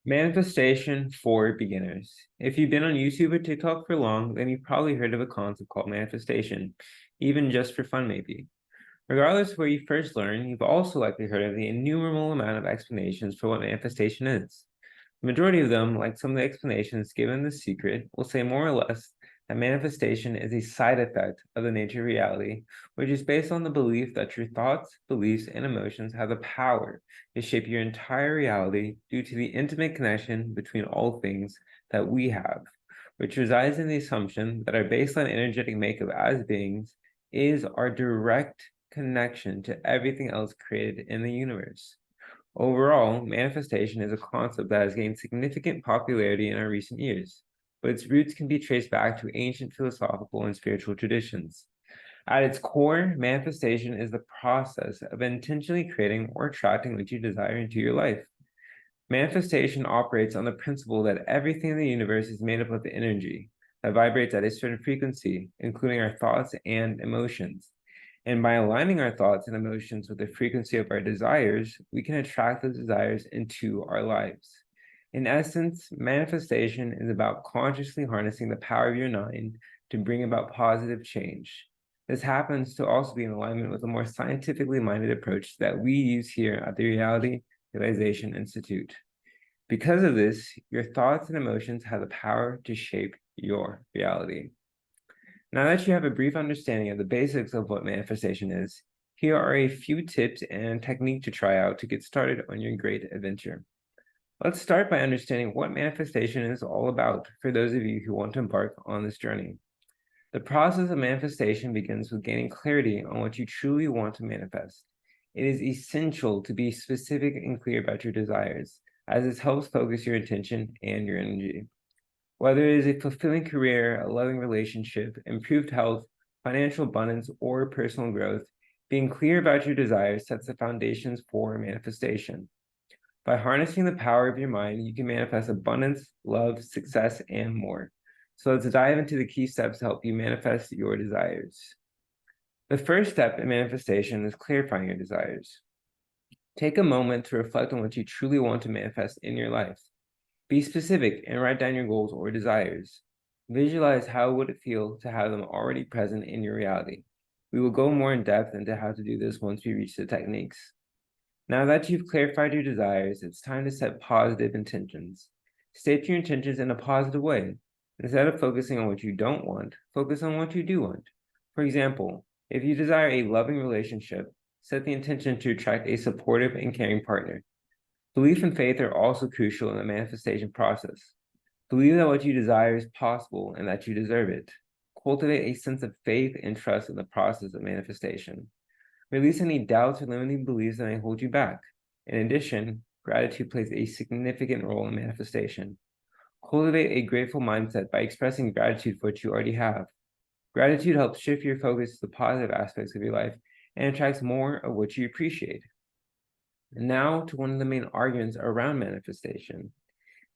Manifestation for beginners. If you've been on YouTube or TikTok for long, then you've probably heard of a concept called manifestation, even just for fun, maybe. Regardless of where you first learned, you've also likely heard of the innumerable amount of explanations for what manifestation is. The majority of them, like some of the explanations given in The Secret, will say more or less that manifestation is a side effect of the nature of reality, which is based on the belief that your thoughts, beliefs, and emotions have the power to shape your entire reality due to the intimate connection between all things that we have, which resides in the assumption that our baseline energetic makeup as beings is our direct connection to everything else created in the universe. Overall, manifestation is a concept that has gained significant popularity in our recent years, but its roots can be traced back to ancient philosophical and spiritual traditions. At its core, manifestation is the process of intentionally creating or attracting what you desire into your life. Manifestation operates on the principle that everything in the universe is made up of energy that vibrates at a certain frequency, including our thoughts and emotions. And by aligning our thoughts and emotions with the frequency of our desires, we can attract those desires into our lives. In essence, manifestation is about consciously harnessing the power of your mind to bring about positive change. This happens to also be in alignment with a more scientifically minded approach that we use here at the Reality Realization Institute. Because of this, your thoughts and emotions have the power to shape your reality. Now that you have a brief understanding of the basics of what manifestation is, here are a few tips and technique to try out to get started on your great adventure. Let's start by understanding what manifestation is all about for those of you who want to embark on this journey. The process of manifestation begins with gaining clarity on what you truly want to manifest. It is essential to be specific and clear about your desires, as this helps focus your attention and your energy. Whether it is a fulfilling career, a loving relationship, improved health, financial abundance, or personal growth, being clear about your desires sets the foundations for manifestation. By harnessing the power of your mind, you can manifest abundance, love, success, and more. So let's dive into the key steps to help you manifest your desires. The first step in manifestation is clarifying your desires. Take a moment to reflect on what you truly want to manifest in your life. Be specific and write down your goals or desires. Visualize how would it feel to have them already present in your reality. We will go more in depth into how to do this once we reach the techniques. Now that you've clarified your desires, it's time to set positive intentions. State your intentions in a positive way. Instead of focusing on what you don't want, focus on what you do want. For example, if you desire a loving relationship, set the intention to attract a supportive and caring partner. Belief and faith are also crucial in the manifestation process. Believe that what you desire is possible and that you deserve it. Cultivate a sense of faith and trust in the process of manifestation. Release any doubts or limiting beliefs that may hold you back. In addition, gratitude plays a significant role in manifestation. Cultivate a grateful mindset by expressing gratitude for what you already have. Gratitude helps shift your focus to the positive aspects of your life and attracts more of what you appreciate. Now to one of the main arguments around manifestation.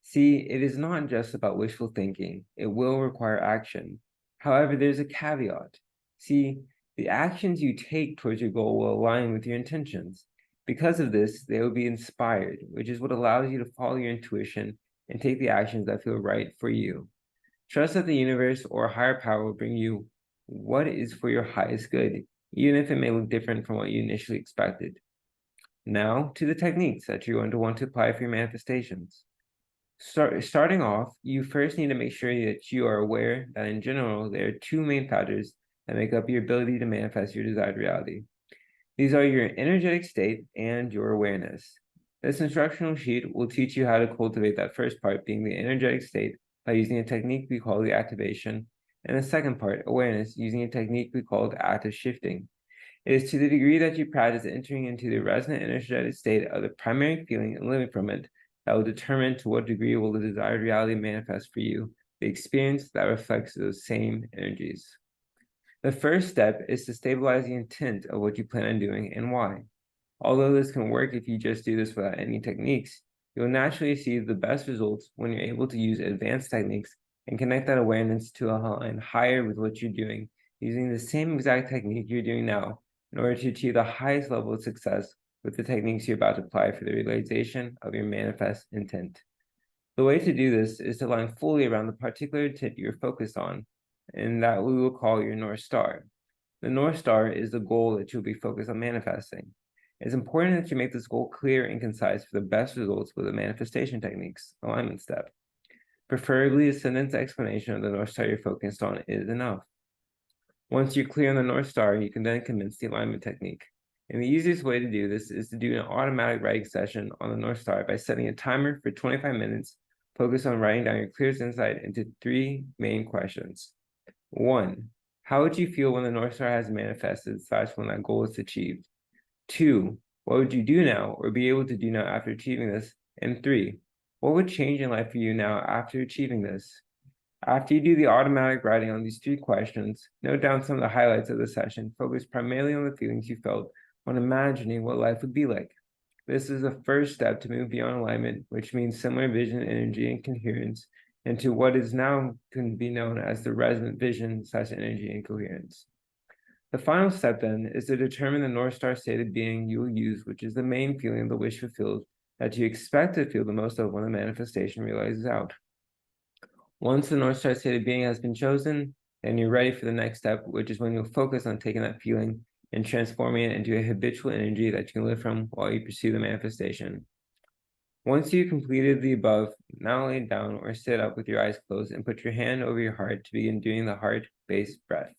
See, it is not just about wishful thinking. It will require action. However, there's a caveat. See, the actions you take towards your goal will align with your intentions. Because of this, they will be inspired, which is what allows you to follow your intuition and take the actions that feel right for you. Trust that the universe or a higher power will bring you what is for your highest good, even if it may look different from what you initially expected. Now, to the techniques that you're going to want to apply for your manifestations. Starting off, you first need to make sure that you are aware that in general, there are two main factors that make up your ability to manifest your desired reality. These are your energetic state and your awareness. This instructional sheet will teach you how to cultivate that first part, being the energetic state, by using a technique we call the activation, and the second part, awareness, using a technique we call the active shifting. It is to the degree that you practice entering into the resonant energetic state of the primary feeling and living from it that will determine to what degree will the desired reality manifest for you, the experience that reflects those same energies. The first step is to stabilize the intent of what you plan on doing and why. Although this can work if you just do this without any techniques, you'll naturally see the best results when you're able to use advanced techniques and connect that awareness to a line higher with what you're doing, using the same exact technique you're doing now in order to achieve the highest level of success with the techniques you're about to apply for the realization of your manifest intent. The way to do this is to align fully around the particular tip you're focused on, and that we will call your North Star. The North Star is the goal that you'll be focused on manifesting. It's important that you make this goal clear and concise for the best results with the manifestation techniques alignment step. Preferably, a sentence explanation of the North Star you're focused on is enough. Once you're clear on the North Star, you can then commence the alignment technique. And the easiest way to do this is to do an automatic writing session on the North Star by setting a timer for 25 minutes. Focus on writing down your clearest insight into 3 main questions. 1. How would you feel when the North Star has manifested / when that goal is achieved? 2. What would you do now or be able to do now after achieving this? And 3. What would change in life for you now after achieving this? After you do the automatic writing on these 3 questions, note down some of the highlights of the session. Focus primarily on the feelings you felt when imagining what life would be like. This is the first step to move beyond alignment, which means similar vision, energy, and coherence, into what is now can be known as the resonant vision / energy and coherence. The final step then is to determine the North Star state of being you will use, which is the main feeling of the wish fulfilled that you expect to feel the most of when the manifestation realizes out. Once the North Star state of being has been chosen, then you're ready for the next step, which is when you'll focus on taking that feeling and transforming it into a habitual energy that you can live from while you pursue the manifestation. Once you've completed the above, now lay down or sit up with your eyes closed and put your hand over your heart to begin doing the heart-based breath.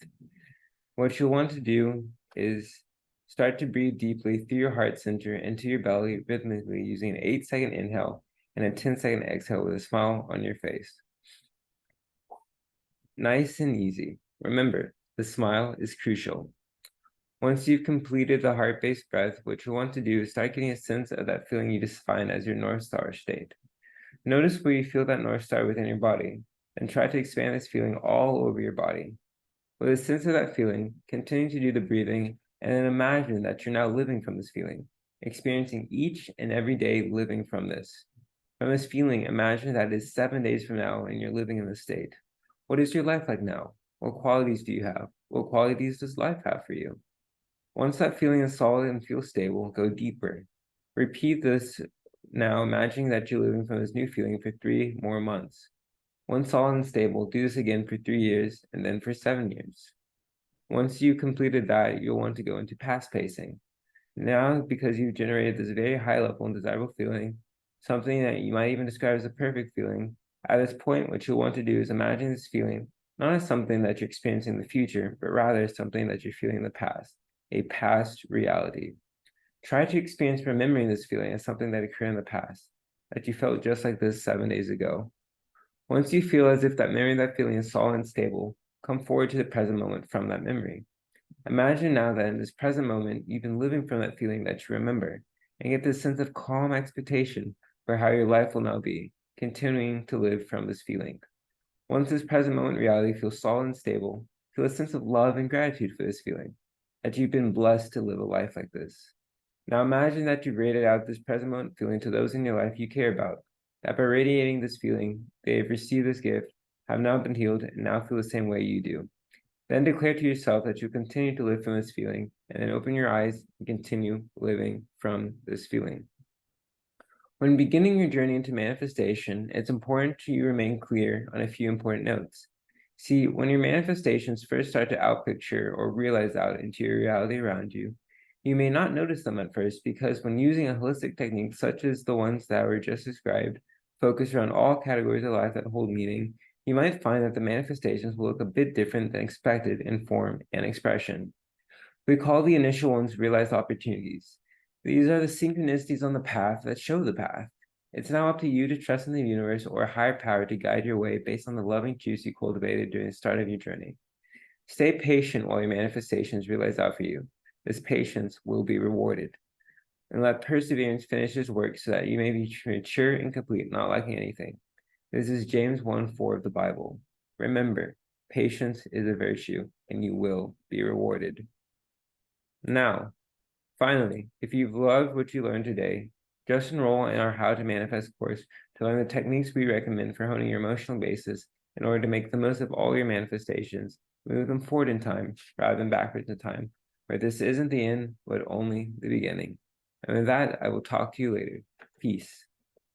What you'll want to do is start to breathe deeply through your heart center into your belly rhythmically using an 8-second inhale and a 10-second exhale with a smile on your face. Nice and easy. Remember, the smile is crucial. Once you've completed the heart-based breath, what you'll want to do is start getting a sense of that feeling you define as your North Star state. Notice where you feel that North Star within your body, and try to expand this feeling all over your body. With a sense of that feeling, continue to do the breathing, and then imagine that you're now living from this feeling, experiencing each and every day living from this. From this feeling, imagine that it is 7 days from now and you're living in this state. What is your life like now? What qualities do you have? What qualities does life have for you? Once that feeling is solid and feels stable, go deeper. Repeat this now, imagining that you're living from this new feeling for 3 more months. Once solid and stable, do this again for 3 years and then for 7 years. Once you've completed that, you'll want to go into past pacing. Now, because you've generated this very high level and desirable feeling, something that you might even describe as a perfect feeling, at this point, what you'll want to do is imagine this feeling not as something that you're experiencing in the future, but rather something that you're feeling in the past, a past reality. Try to experience remembering this feeling as something that occurred in the past, that you felt just like this 7 days ago. Once you feel as if that memory of that feeling is solid and stable, come forward to the present moment from that memory. Imagine now that in this present moment, you've been living from that feeling that you remember, and get this sense of calm expectation for how your life will now be, continuing to live from this feeling. Once this present moment reality feels solid and stable, feel a sense of love and gratitude for this feeling, that you've been blessed to live a life like this. Now imagine that you've rated out this present moment feeling to those in your life you care about, that by radiating this feeling, they have received this gift, have now been healed, and now feel the same way you do. Then declare to yourself that you continue to live from this feeling, and then open your eyes and continue living from this feeling. When beginning your journey into manifestation, it's important to remain clear on a few important notes. See, when your manifestations first start to outpicture or realize out into your reality around you, you may not notice them at first because when using a holistic technique such as the ones that were just described, focused around all categories of life that hold meaning, you might find that the manifestations will look a bit different than expected in form and expression. We call the initial ones realized opportunities. These are the synchronicities on the path that show the path. It's now up to you to trust in the universe or a higher power to guide your way based on the loving juice you cultivated during the start of your journey. Stay patient while your manifestations realize out for you. This patience will be rewarded. And let perseverance finish its work so that you may be mature and complete, not lacking anything. This is James 1:4 of the Bible. Remember, patience is a virtue, and you will be rewarded. Now, finally, if you've loved what you learned today, just enroll in our How to Manifest course to learn the techniques we recommend for honing your emotional basis in order to make the most of all your manifestations, move them forward in time rather than backwards in time, where this isn't the end, but only the beginning. And with that, I will talk to you later. Peace.